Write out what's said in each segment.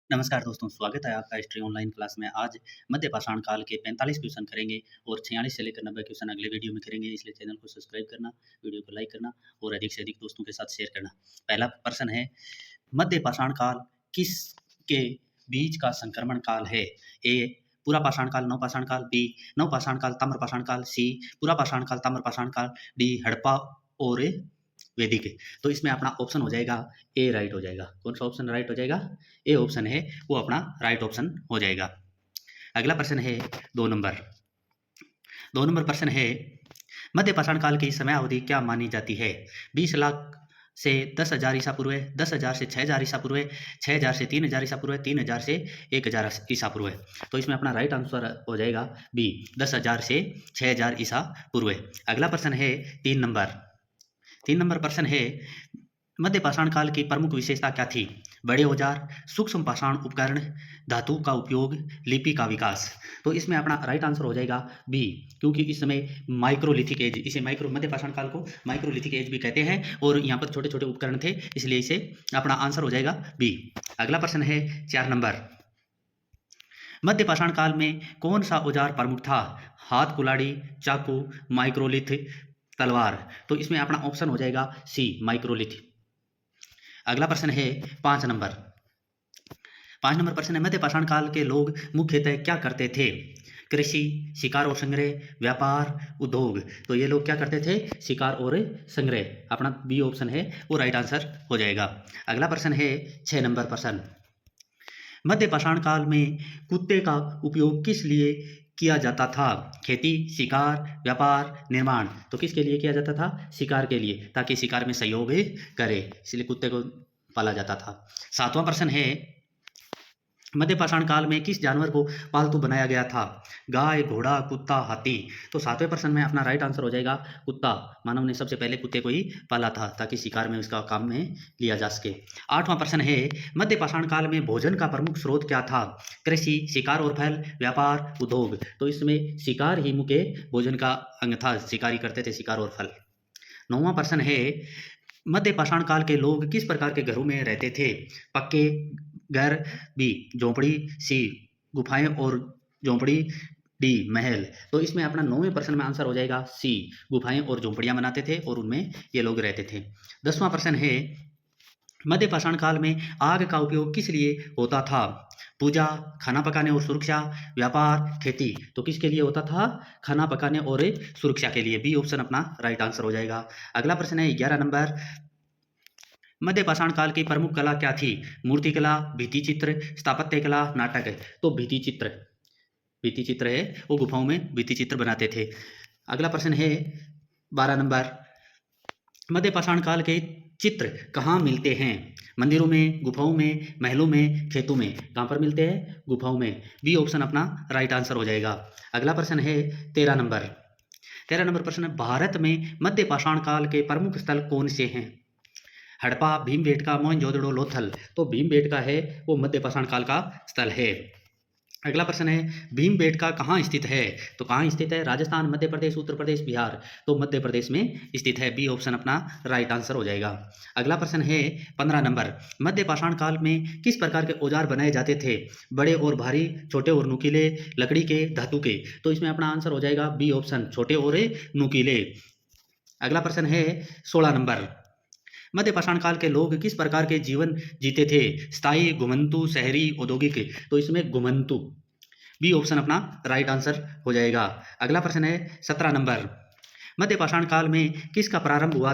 नमस्कार दोस्तों, स्वागत है आपका हिस्ट्री ऑनलाइन क्लास में। आज मध्य पाषाण काल के 45 क्वेश्चन करेंगे और 46 से लेकर 90 क्वेश्चन अगले वीडियो में करेंगे। इसलिए चैनल को सब्सक्राइब करना, वीडियो को लाइक करना और अधिक से अधिक दोस्तों के साथ शेयर करना। पहला प्रश्न है, मध्य पाषाण काल किस के बीच का संक्रमण काल है? ए पूरा पाषाण काल, नवपाषाण काल, बी नवपाषाण काल, ताम्रपाषाण काल, सी पूरा पाषाण काल, ताम्रपाषाण काल, डी हड़प्पा और वैदिक। तो इसमें अपना ऑप्शन हो जाएगा ए राइट हो जाएगा। कौन सा ऑप्शन राइट हो जाएगा? ए ऑप्शन है वो अपना राइट ऑप्शन हो जाएगा। अगला प्रश्न है 2 नंबर प्रश्न है, मध्य पाषाण काल की समय अवधि क्या मानी जाती है? 20 लाख से 10,000 ईसा पूर्व, 10,000 से 6,000 ईसा पूर्व, 6,000 से 3,000 ईसा पूर्व, 3,000 से 1,000 ईसा पूर्व। तो इसमें अपना राइट आंसर हो जाएगा बी 10,000 से 6,000 ईसा पूर्व। अगला प्रश्न है 3 नंबर प्रश्न है, मध्य पाषाण काल की प्रमुख विशेषता क्या थी? बड़े औजार, सूक्ष्म पाषाण उपकरण, धातु का उपयोग, लिपि का विकास। तो इसमें अपना राइट आंसर हो जाएगा बी, क्योंकि इस समय माइक्रोलिथिक एज, इसे मध्य पाषाण काल को माइक्रोलिथिक एज भी कहते हैं और यहाँ पर छोटे छोटे उपकरण थे, इसलिए इसे अपना आंसर हो जाएगा बी। अगला प्रश्न है 4 नंबर, मध्य पाषाण काल में कौन सा औजार प्रमुख था? हाथ कुल्हाड़ी, चाकू, माइक्रोलिथ, तलवार। तो इसमें अपना ऑप्शन हो जाएगा सी माइक्रोलिथ। अगला प्रश्न है 5 नंबर प्रश्न है, मध्य पाषाण काल के लोग मुख्यतः क्या करते थे? कृषि, शिकार और संग्रह, व्यापार, उद्योग। तो ये लोग क्या करते थे? शिकार और संग्रह। अपना बी ऑप्शन है वो राइट आंसर हो जाएगा। अगला प्रश्न है 6 नंबर प्रश्न, मध्य पाषाण काल में कुत्ते का उपयोग किस लिए किया जाता था? खेती, शिकार, व्यापार, निर्माण। तो किसके लिए किया जाता था? शिकार के लिए, ताकि शिकार में सहयोग करे, इसलिए कुत्ते को पाला जाता था। 7वां प्रश्न है, मध्य पाषाण काल में किस जानवर को पालतू बनाया गया था? गाय, घोड़ा, कुत्ता, हाथी। तो 7वें प्रश्न में अपना राइट आंसर हो जाएगा कुत्ता। मानव ने सबसे पहले कुत्ते को ही पाला था ताकि शिकार में उसका काम में लिया जा सके। 8वां प्रश्न है, मध्य पाषाण काल में भोजन का प्रमुख स्रोत क्या था? कृषि, शिकार और फल, व्यापार, उद्योग। तो इसमें शिकार ही मुख्य भोजन का अंग था, शिकारी करते थे शिकार और फल। 9वां प्रश्न है, मध्य पाषाण काल के लोग किस प्रकार के घरों में रहते थे? पक्के घर, बी झोंपड़ी, सी गुफाएं और झोंपड़ी, डी महल। तो इसमें अपना 9वें प्रश्न में आंसर हो जाएगा सी, गुफाएं और झोंपड़ियां बनाते थे और उनमें ये लोग रहते थे। 10वां प्रश्न है, मध्य पाषाण काल में आग का उपयोग किस लिए होता था? पूजा, खाना पकाने और सुरक्षा, व्यापार, खेती। तो किसके लिए होता था? खाना पकाने और सुरक्षा के लिए। बी ऑप्शन अपना राइट आंसर हो जाएगा। अगला प्रश्न है 11 नंबर, मध्य पाषाण काल की प्रमुख कला क्या थी? मूर्ति कला, भित्ति चित्र, स्थापत्य कला, नाटक। तो भित्ति चित्र है वो गुफाओं में भित्ति चित्र बनाते थे। अगला प्रश्न है 12 नंबर, मध्य पाषाण काल के चित्र कहाँ मिलते हैं? मंदिरों में, गुफाओं में, महलों में, खेतों में। कहाँ पर मिलते हैं? गुफाओं में। बी ऑप्शन अपना राइट आंसर हो जाएगा। अगला प्रश्न है 13 नंबर प्रश्न, भारत में मध्य पाषाण काल के प्रमुख स्थल कौन से हैं? हड़प्पा, भीमबेटका, मोहनजोदड़ो, लोथल। तो भीमबेटका है वो मध्य पाषाण काल का स्थल है। अगला प्रश्न है, भीमबेटका कहाँ स्थित है? तो कहाँ स्थित है? राजस्थान, मध्य प्रदेश, उत्तर प्रदेश, बिहार। तो मध्य प्रदेश में स्थित है। बी ऑप्शन अपना राइट आंसर हो जाएगा। अगला प्रश्न है 15 नंबर, मध्य पाषाण काल में किस प्रकार के औजार बनाए जाते थे? बड़े और भारी, छोटे और नुकीले, लकड़ी के, धातु के। तो इसमें अपना आंसर हो जाएगा बी ऑप्शन, छोटे और नुकीले। अगला प्रश्न है 16 नंबर, मध्य पाषाण काल के लोग किस प्रकार के जीवन जीते थे? स्थायी, घुमंतु, शहरी, औद्योगिक। तो इसमें घुमंतु। बी ऑप्शन अपना राइट आंसर हो जाएगा। अगला प्रश्न है 17 नंबर, मध्य पाषाण काल में किसका प्रारंभ हुआ?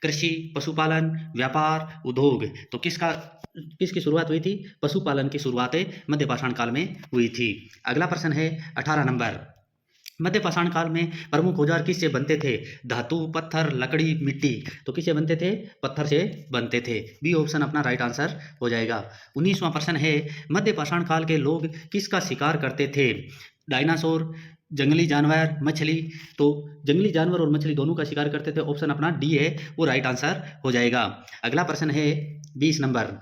कृषि, पशुपालन, व्यापार, उद्योग। तो किसकी शुरुआत हुई थी? पशुपालन की शुरुआत मध्य पाषाण काल में हुई थी। अगला प्रश्न है 18 नंबर, मध्य पाषाण काल में प्रमुख औजार किससे बनते थे? धातु, पत्थर, लकड़ी, मिट्टी। तो किससे बनते थे? पत्थर से बनते थे। बी ऑप्शन अपना राइट आंसर हो जाएगा। 19वां प्रश्न है, मध्य पाषाण काल के लोग किसका शिकार करते थे? डायनासोर, जंगली जानवर, मछली। तो जंगली जानवर और मछली दोनों का शिकार करते थे। ऑप्शन अपना डी है वो राइट आंसर हो जाएगा। अगला प्रश्न है 20 नंबर,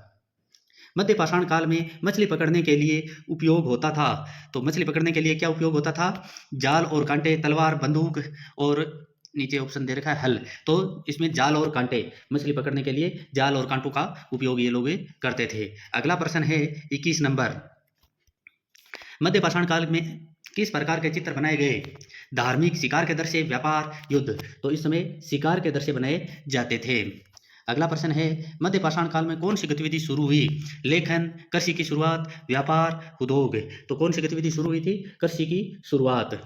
मध्य पाषाण काल में मछली पकड़ने के लिए उपयोग होता था। तो मछली पकड़ने के लिए क्या उपयोग होता था? जाल और कांटे, तलवार, बंदूक और नीचे ऑप्शन दे रखा है हल, तो इसमें जाल और कांटे, मछली पकड़ने के लिए जाल और कांटों का उपयोग ये लोग करते थे। अगला प्रश्न है 21 नंबर, मध्य पाषाण काल में किस प्रकार के चित्र बनाए गए? धार्मिक, शिकार के दृश्य, व्यापार, युद्ध। तो इस समय शिकार के दृश्य बनाए जाते थे। अगला प्रश्न है मध्य पाषाण काल में कौन सी गतिविधि शुरू हुई? लेखन, कृषि की शुरुआत, व्यापार, उद्योग। तो कौन सी गतिविधि शुरू हुई थी? कृषि की शुरुआत।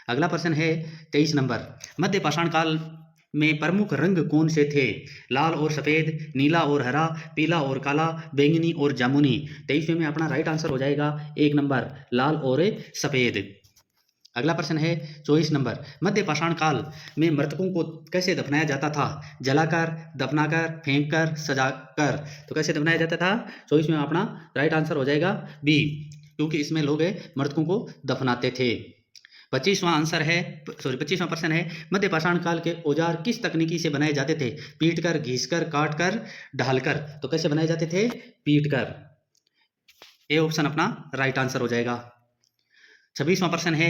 अगला प्रश्न है 23 नंबर, मध्य पाषाण काल में प्रमुख रंग कौन से थे? लाल और सफेद, नीला और हरा, पीला और काला, बैंगनी और जामुनी। 23वें में अपना राइट आंसर हो जाएगा 1 नंबर, लाल और सफेद। अगला प्रश्न है 24 नंबर, मध्य पाषाण काल में मृतकों को कैसे दफनाया जाता था? जलाकर, दफनाकर, फेंककर, सजाकर। तो कैसे दफनाया जाता था? 24 में अपना राइट आंसर हो जाएगा बी, क्योंकि इसमें लोग मृतकों को दफनाते थे। 25वां प्रश्न है मध्य पाषाण काल के औजार किस तकनीकी से बनाए जाते थे? पीटकर, घिसकर, काटकर, ढालकर। तो कैसे बनाए जाते थे? पीटकर। ए ऑप्शन अपना राइट आंसर हो जाएगा। 26वां प्रश्न है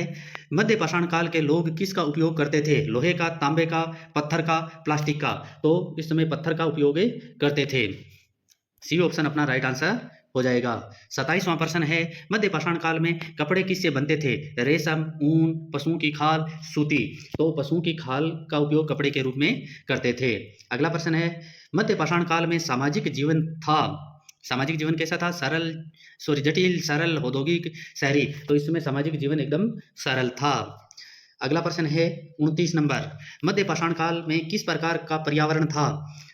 मध्य पाषाण काल के लोग किसका उपयोग करते थे? लोहे का, तांबे का, पत्थर का, प्लास्टिक का। तो इस समय पत्थर का उपयोग करते थे। सी ऑप्शन अपना राइट आंसर हो जाएगा। 27वां प्रश्न है मध्य पाषाण काल में कपड़े किससे बनते थे? रेशम, ऊन, पशुओं की खाल, सूती। तो पशुओं की खाल का उपयोग कपड़े के रूप में करते थे। अगला प्रश्न है मध्य पाषाण काल में सामाजिक जीवन था, सामाजिक जीवन कैसा था? जटिल, सरल, औद्योगिक, शहरी। तो इस समय सामाजिक जीवन एकदम सरल था। अगला प्रश्न है 29 नंबर, मध्य पाषाण काल में किस प्रकार का पर्यावरण था?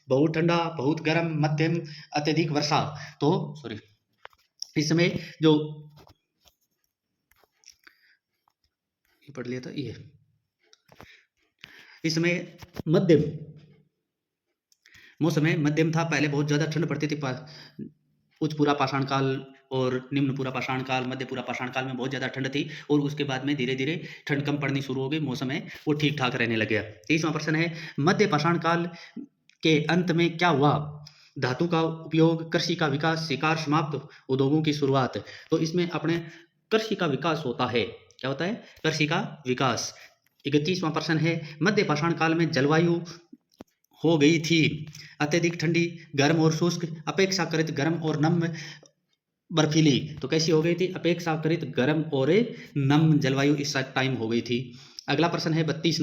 बहुत ठंडा, बहुत गर्म, मध्यम, अत्यधिक वर्षा। तो इस समय जो पढ़ लिया था ये, इस समय मध्यम मौसम मध्यम था। पहले बहुत ज़्यादा ठंड पड़ती थी, उच्च पूरा पाषाण काल और निम्न पूरा पाषाण काल, मध्य पूरा पाषाण काल में बहुत ज़्यादा ठंड थी, और उसके बाद में धीरे धीरे ठंड कम पड़नी शुरू हो गई, मौसम है वो ठीक ठाक रहने लग गया। 30वां प्रश्न है मध्य पाषाण काल के अंत में क्या हुआ? धातु का उपयोग, कृषि का विकास, शिकार समाप्त, उद्योगों की शुरुआत। तो इसमें अपने कृषि का विकास होता है। क्या होता है? कृषि का विकास। 31वां प्रश्न है मध्य पाषाण काल में जलवायु हो गई थी अत्यधिक ठंडी, गर्म और शुष्क, अपेक्षाकृत गर्म और नम, बर्फीली। तो कैसी हो गई थी? अपेक्षाकृत गर्म और नम जलवायु इस टाइम हो गई थी। अगला प्रश्न है 32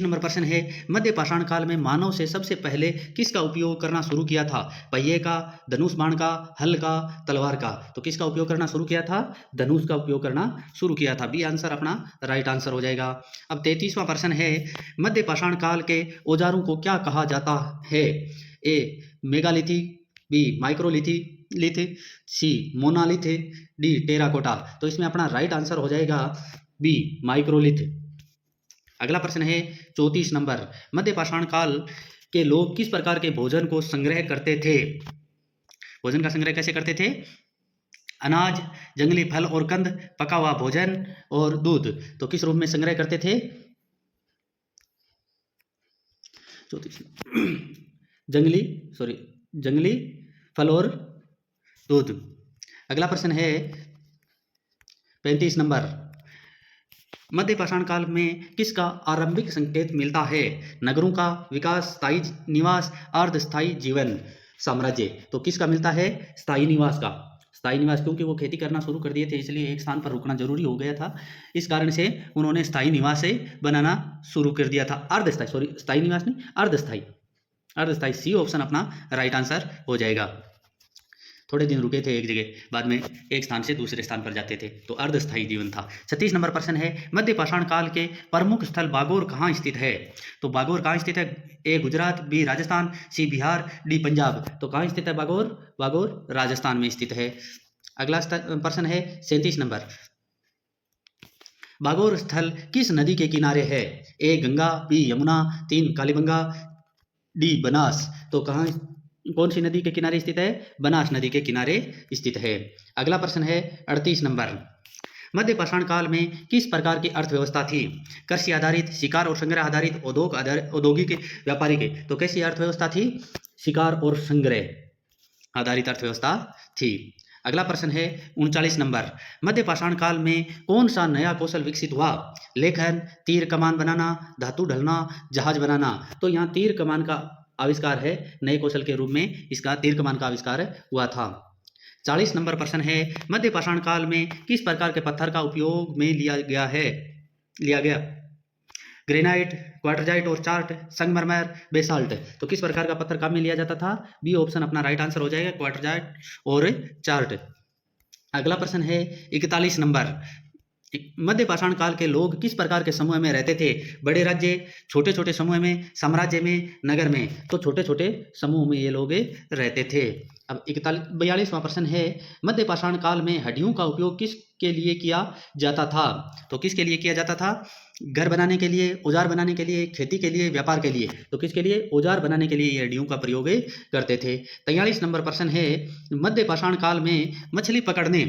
नंबर प्रश्न है मध्य पाषाण काल में मानव से सबसे पहले किसका उपयोग करना शुरू किया था? पहिए का, धनुष बाण का, हल का, तलवार का। तो किसका उपयोग करना शुरू किया था? धनुष का उपयोग करना शुरू किया था। बी आंसर अपना राइट आंसर हो जाएगा। अब 33वां प्रश्न है मध्य पाषाण काल के औजारों को क्या कहा जाता है? ए मेगालिथिक, बी माइक्रोलिथिक, सी मोनालिथ, डी टेराकोटा। तो इसमें अपना राइट आंसर हो जाएगा बी माइक्रोलिथ। अगला प्रश्न है 34 नंबर, मध्य पाषाण काल के लोग किस प्रकार के भोजन को संग्रह करते थे? भोजन का संग्रह कैसे करते थे? अनाज, जंगली फल और कंद, पका हुआ भोजन और दूध। तो किस रूप में संग्रह करते थे? जंगली फल और दूध। अगला प्रश्न है 35 नंबर, मध्य पाषाण काल में किसका आरंभिक संकेत मिलता है? नगरों का विकास, स्थायी निवास, अर्धस्थायी जीवन, साम्राज्य। तो किसका मिलता है? स्थायी निवास का। स्थायी निवास, क्योंकि वो खेती करना शुरू कर दिए थे, इसलिए एक स्थान पर रुकना जरूरी हो गया था, इस कारण से उन्होंने स्थायी निवास से बनाना शुरू कर दिया था। स्थायी निवास नहीं, अर्धस्थायी। सी ऑप्शन अपना राइट आंसर हो जाएगा। थोड़े दिन रुके थे एक जगह, बाद में एक स्थान से दूसरे स्थान पर जाते थे, तो अर्धस्थायी जीवन था। 36 नंबर प्रश्न है मध्य पाषाण काल के प्रमुख स्थल बागोर कहाँ स्थित है? तो बागोर कहाँ स्थित है? ए गुजरात, बी राजस्थान, सी बिहार, डी पंजाब। तो कहाँ स्थित है बागोर? बागोर राजस्थान में स्थित है। अगला प्रश्न है 37 नंबर, बागोर स्थल किस नदी के किनारे है? ए गंगा, बी यमुना, 3 कालीगंगा, डी बनास। तो कौन सी नदी के किनारे स्थित है? बनास नदी के किनारे स्थित है। अगला प्रश्न है 38 नंबर, मध्य पाषाण काल में किस प्रकार की अर्थव्यवस्था थी? कृषि आधारित, शिकार और संग्रह आधारित, औद्योगिक, व्यापारिक। तो कैसी अर्थव्यवस्था थी? शिकार और संग्रह आधारित अर्थव्यवस्था थी। अगला प्रश्न है 39 नंबर, मध्य पाषाण काल में कौन सा नया कौशल विकसित हुआ? लेखन, तीर कमान बनाना, धातु ढलना, जहाज बनाना। तो यहाँ तीर कमान का आविष्कार है, नए कौशल के रूप में इसका तीर कमान का आविष्कार हुआ था। 40 नंबर प्रश्न है, मध्य पाषाण काल में किस प्रकार के पत्थर का उपयोग में लिया गया? ग्रेनाइट, क्वार्टजाइट और चार्ट, संगमरमर, बेसाल्ट। तो किस प्रकार का पत्थर काम में लिया जाता था? बी ऑप्शन अपना राइट आंसर हो जाएगा, क्वार्टजाइट और चार्ट। अगला प्रश्न है 41 नंबर, मध्य पाषाण काल के लोग किस प्रकार के समूह में रहते थे? बड़े राज्य, छोटे छोटे समूह में, साम्राज्य में, नगर में। तो छोटे छोटे समूह में ये लोग रहते थे। अब 42वां प्रश्न है, मध्य पाषाण काल में हड्डियों का उपयोग किसके लिए किया जाता था? तो किसके लिए किया जाता था? घर बनाने के लिए, औजार बनाने के लिए, खेती के लिए, व्यापार के लिए। तो किसके लिए? औजार बनाने के लिए ये हड्डियों का प्रयोग करते थे। 43 नंबर प्रश्न है, मध्य पाषाण काल में मछली पकड़ने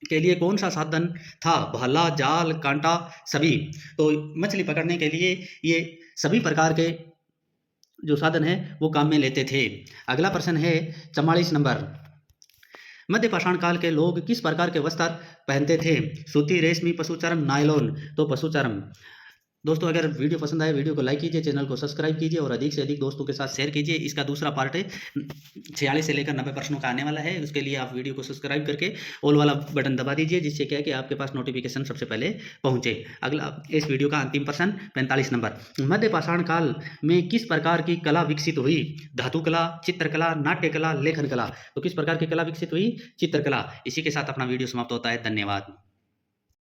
के लिए कौन सा साधन था? भाला, जाल, कांटा, सभी। तो मछली पकड़ने के लिए ये सभी प्रकार के जो साधन है वो काम में लेते थे। अगला प्रश्न है 44 नंबर, मध्य पाषाण काल के लोग किस प्रकार के वस्त्र पहनते थे? सूती, रेशमी, पशुचर्म, नायलॉन। तो पशुचर्म। दोस्तों अगर वीडियो पसंद आए वीडियो को लाइक कीजिए, चैनल को सब्सक्राइब कीजिए और अधिक से अधिक दोस्तों के साथ शेयर कीजिए। इसका दूसरा पार्ट 46 से लेकर 90 प्रश्नों का आने वाला है। उसके लिए आप वीडियो को सब्सक्राइब करके ऑल वाला बटन दबा दीजिए, जिससे क्या है कि आपके पास नोटिफिकेशन सबसे पहले पहुंचे। अगला इस वीडियो का अंतिम प्रश्न 45 नंबर, मध्य पाषाण काल में किस प्रकार की कला विकसित हुई? धातु कला, चित्रकला, नाट्य कला, लेखन कला। तो किस प्रकार की कला विकसित हुई? चित्रकला। इसी के साथ अपना वीडियो समाप्त होता है। धन्यवाद।